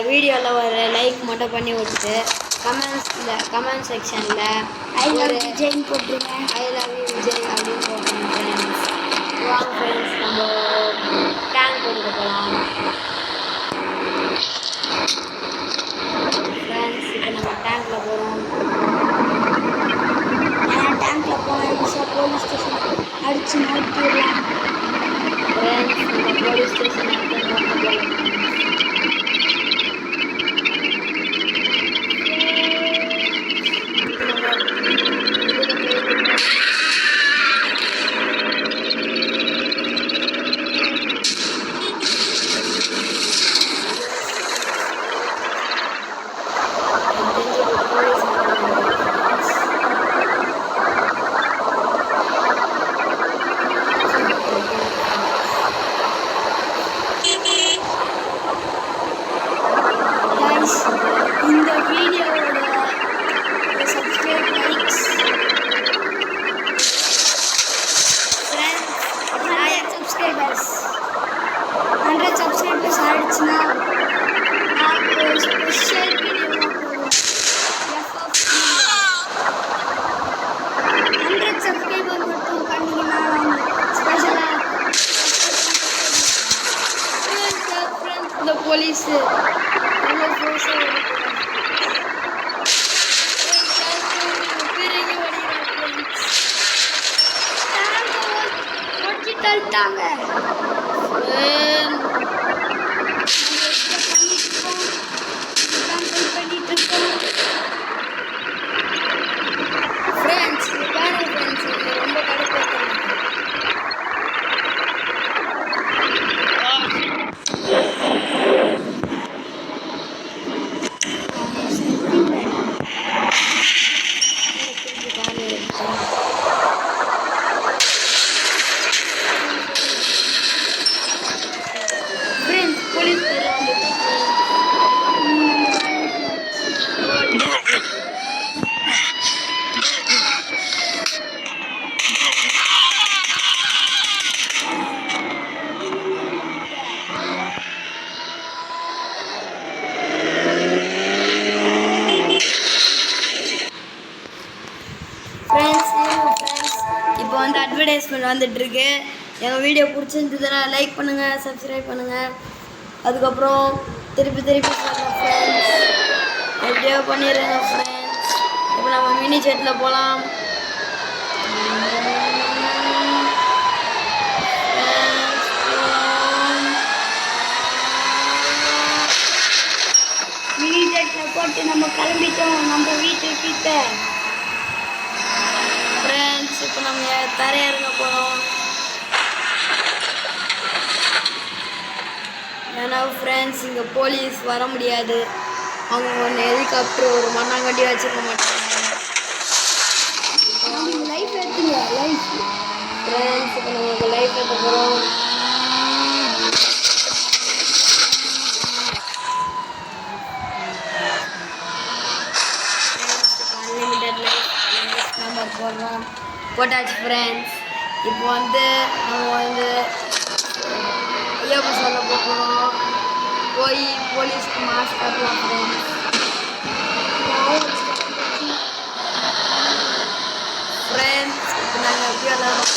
வீடியோவில் ஒரு லைக் மட்டும் பண்ணி விட்டுட்டு கமெண்ட் செக்ஷனில் ஐ லவ் விஜய் போட்டுருங்க. ஐ லவ் யூ விஜய் அப்படின்னு போட்டுருங்க ஃப்ரெண்ட்ஸ். வாங்க ஃப்ரெண்ட்ஸ், நம்ம டேங்க் கொடுக்க போகலாம். ஃப்ரெண்ட்ஸ், இப்போ நம்ம டேங்க்கில் போகிறோம். டேங்க்கில் போனேன் போலீஸ் ஸ்டேஷன் அடித்து நோட்டிடலாம். ஃப்ரெண்ட்ஸ், நம்ம போலீஸ் ஸ்டேஷன் இந்த வீடியோவோட சப்ஸ்கிரைப் லைக்ஸ் சப்ஸ்கிரைபர்ஸ் 100 சப்ஸ்கிரைபர்ஸ் ஆயிடுச்சுன்னா நான் ஒரு ஸ்பெஷல் வீடியோ போடுவேன். 100 சப்ஸ்கிரைபர் மட்டும் பண்ணிங்கன்னா நான் ஸ்பெஷலாக இந்த போலீஸு தள்ளிட்டாங்க. ஃப்ரெண்ட்ஸ், பாருங்க ஃப்ரெண்ட்ஸ், ரொம்ப கடுப்பாக இப்போ வந்து அட்வர்டைஸ்மெண்ட் வந்துட்டுருக்கு. எங்கள் வீடியோ பிடிச்சிருந்ததுன்னா லைக் பண்ணுங்கள், சப்ஸ்கிரைப் பண்ணுங்கள். அதுக்கப்புறம் திருப்பி சொல்லுங்கள் ஃப்ரெண்ட்ஸ், எப்படியோ பண்ணிடுங்க ஃப்ரெண்ட்ஸ். இப்போ நம்ம மினி செட்டில் போகலாம். மினி ஜெட்டில் போட்டு நம்ம கிளம்பிட்டோம் நம்ம வீட்டுக்கிட்ட. ஃப்ரெண்ட்ஸ், இப்போ நம்ம தரையிறங்க போகிறோம். ஏன்னா ஃப்ரெண்ட்ஸ், இங்கே போலீஸ் வர முடியாது. அவங்க ஒன்று ஹெலிகாப்டர் ஒரு மண்ணாங்கட்டி வச்சுருக்க மாட்டாங்க. லைஃப் எடுத்துங்க லைஃப். ஃப்ரெண்ட்ஸ், இப்போ நமக்கு லைஃப் எடுத்து போகிறோம். அன்லிமிட்டட் லைஃப் நம்பர் போடுறோம். போட்டாச்சு ஃப்ரெண்ட்ஸ். இப்போ வந்து நம்ம வந்து ஐயப்ப சொல்ல போகிறோம். போய் போலீஸ்க்கு மாஸ்க் காட்டலாம் ஃப்ரெண்ட்ஸ். ஃப்ரெண்ட்ஸ், இப்போ நாங்கள் எப்படி விளாட்றோம்.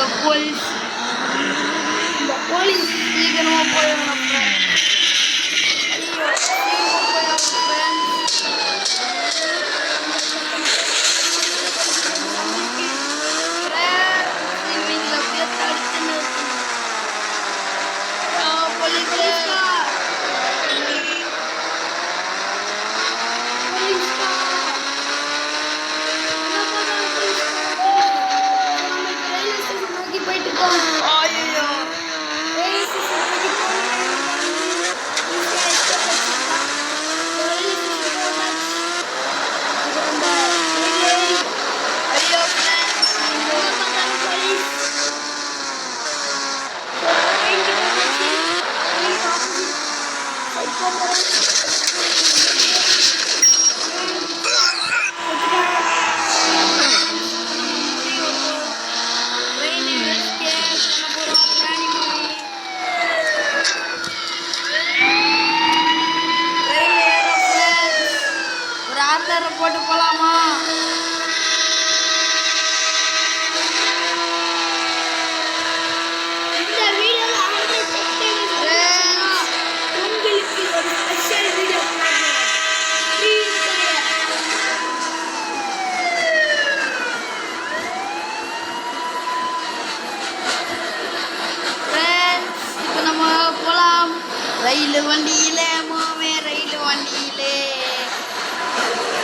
இந்த போலீஸ் சீக்கிரமா போயிடணும் friends. ஐயோ, சீக்கிரமா போயிடணும் friends. இவங்களை அப்படியே தடுத்து நிறுத்தணும். போலீஸே ஐயோ ஐயோ friends. ஒரு ஆர்டர் போட்டு போலாமா? இந்த வீடியோல 100 சப்ஸ்கிரைபர்ஸ் உங்களுக்கு ஒரு ஸ்பெஷல் வீடியோ போடுறேன். ப்ளீஸ் ஃப்ரெண்ட்ஸ் இப்போ நம்ம போகலாம். ரயில் வண்டியிலே மாமே ரயில் வண்டியிலே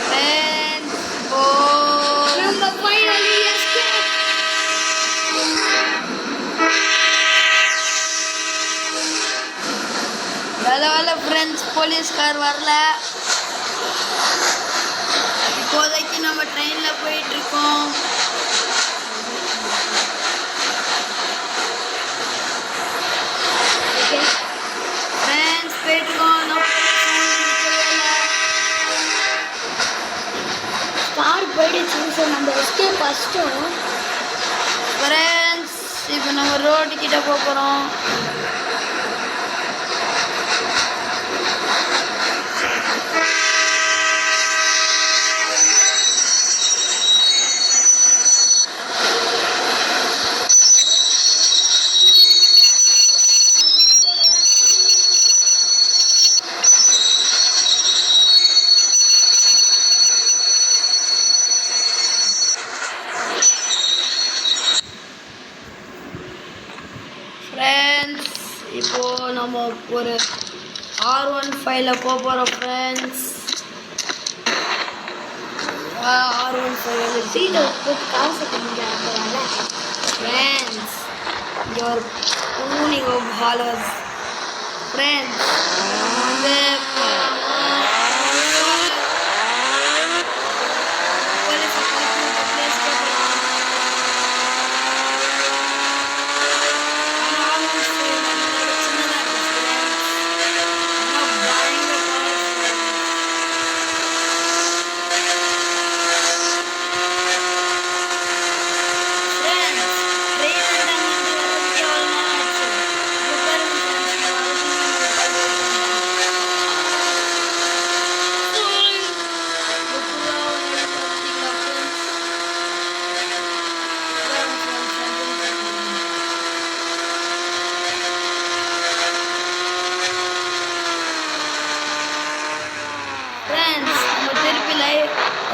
ஃப்ரெண்ட்ஸ் ஓ நம்ம ஃபைனலி எஸ்கேப். வேலை ஃப்ரெண்ட்ஸ் போலீஸ்கார் வரல. இப்போதைக்கு நம்ம ட்ரெயினில் போயிட்டுருக்கோம். ஃப்ரெண்ட்ஸ் போயிட்டுருக்கோம். கார் போயிடுச்சு. ஸோ நம்ம எஸ்கேப் ஃபஸ்ட்டும் ஃப்ரெண்ட்ஸ் இப்போ நம்ம ரோடு கிட்ட போக போகிறோம். ஃப்ரெண்ட்ஸ் இப்போ நம்ம ஒரு R15ல போக போகிறோம் ஃப்ரெண்ட்ஸ். R15 சீட்டை போட்டு காசு பண்ணிக்கிறாங்க. ஃப்ரெண்ட்ஸ் இங்கே ஒரு பூனிங் ஆஃப் ஹாலர்ஸ் ஃப்ரெண்ட்ஸ் வந்து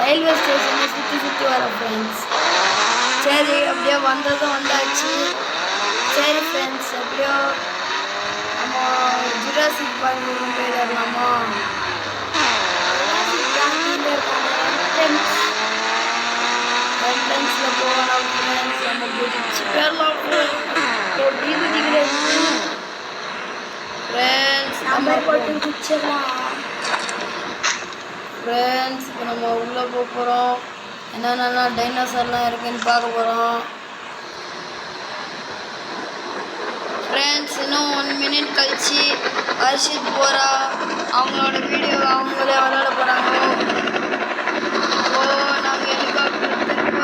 ரயில்வே ஸ்டேஷனை சுற்றி வரோம் ஃப்ரெண்ட்ஸ். சரி அப்படியே வந்ததும் வந்தாச்சு. சரி ஃப்ரெண்ட்ஸ் எப்படியோ நம்ம ஜுராசிக் பார்க் போயிடலாமா? என்ட்ரன்ஸில் போகலாம் ஃப்ரெண்ட்ஸ். நம்ம குதிச்சு போயிடலாம் எப்படி குதிக்கிறது ஃப்ரெண்ட்ஸ். நம்ம போட்டு குச்சிடலாம். ஃப்ரெண்ட்ஸ் இப்போ நம்ம உள்ளே போக போகிறோம். என்னென்னா டைனோசர்லாம் இருக்குன்னு பார்க்க போகிறோம் ஃப்ரெண்ட்ஸ். இன்னும் 1 மினிட் கழிச்சு ஹர்ஷித் போரா அவங்களோட வீடியோ அவங்களே விளையாட போகிறாங்க. ஓ நாங்கள் ஹெலிகாப்டர் திரும்ப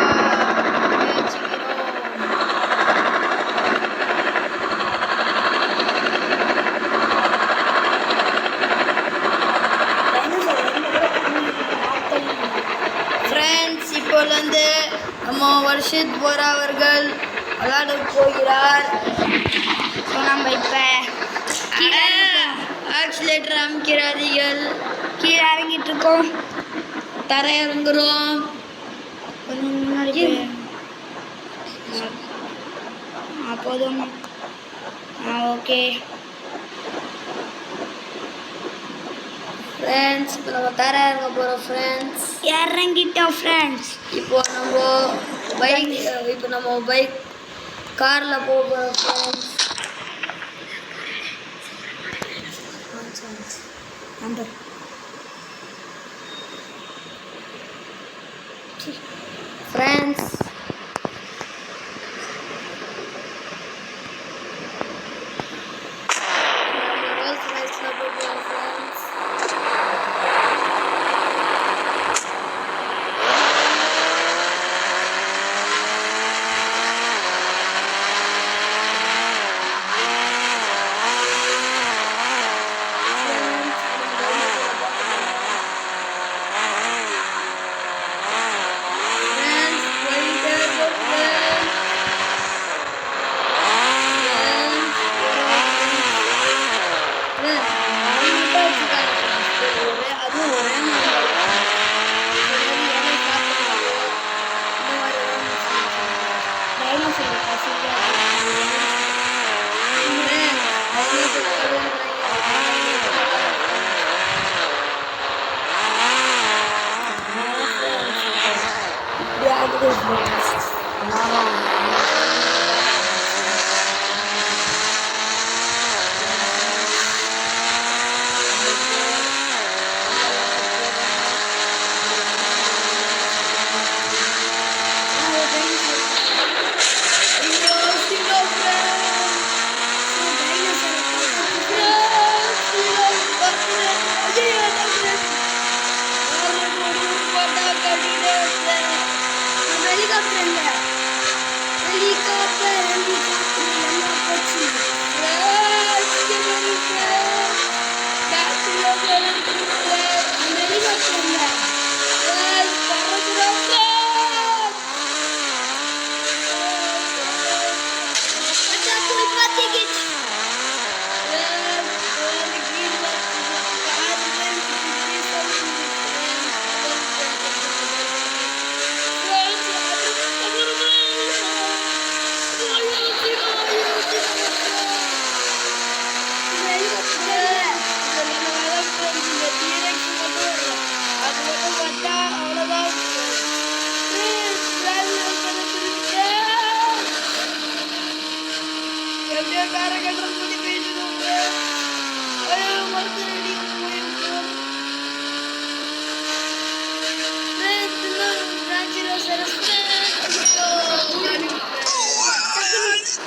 முயற்சிக்கிறோம். ஃப்ரெண்ட்ஸ் இப்போலேருந்து நம்ம வர்ஷித் போரா அவர்கள் விளையாட போகிறார். ஸோ நம்ம இப்போ ஆக்சிலேட்டர் அமைக்கிறார்கள். கீழே இறங்கிட்டு இருக்கோம். தர இறங்குறோம். கொஞ்சம் முன்னாடி போய் போதும். ஓகே ஃப்ரெண்ட்ஸ் இப்போ நம்ம தர இறங்க போகிறோம் ஃப்ரெண்ட்ஸ். இறங்கிட்டோம் ஃப்ரெண்ட்ஸ். இப்போ நம்ம பைக் காரில் போக போகிறோம் ஃப்ரெண்ட்ஸ். நம்பர் ஃப்ரெண்ட்ஸ்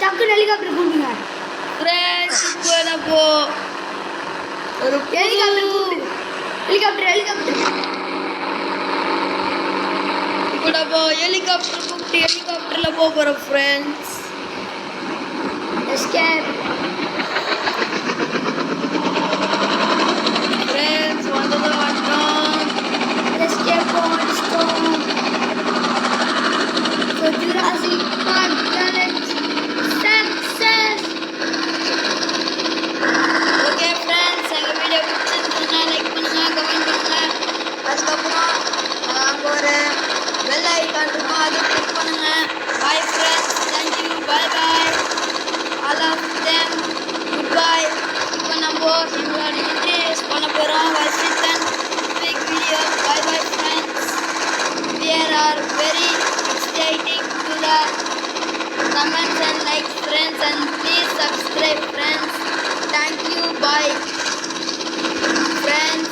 டக்குன்னு ஹெலிகாப்டர் கூப்பிடுங்க. ஒரு ஹெலிகாப்டர் கூப்பிடு. ஹெலிகாப்டர் ஹெலிகாப்டர் கூப்பிட்டு ஹெலிகாப்டரில் போக போகிறோம் ஃப்ரெண்ட்ஸ். எஸ்கேப். ஃப்ரெண்ட்ஸ் வந்துட்டோம். எஸ்கேப் அடிச்சிட்டோம். So Jurassic Park challenge success. Okay friends, எங்கள் வீடியோ பிடிச்சிருந்துச்சுன்னா லைக் பண்ணுங்கள், கமெண்ட் பண்ணுங்கள். அதுக்கப்புறம் அங்கே ஒரு பெல் ஐக்கான் இருக்கும், அதை கிளிக் பண்ணுங்கள். Bye friends, thank you, bye bye, all of them, good bye. இப்போ நம்ம எங்களோட இன்ட்ரடியூஸ் பண்ண போகிறோம் வர்ஷித்தன் பிக் video. Bye bye friends. There are very exciting to the comments and likes friends, and please subscribe friends. Thank you, bye friends.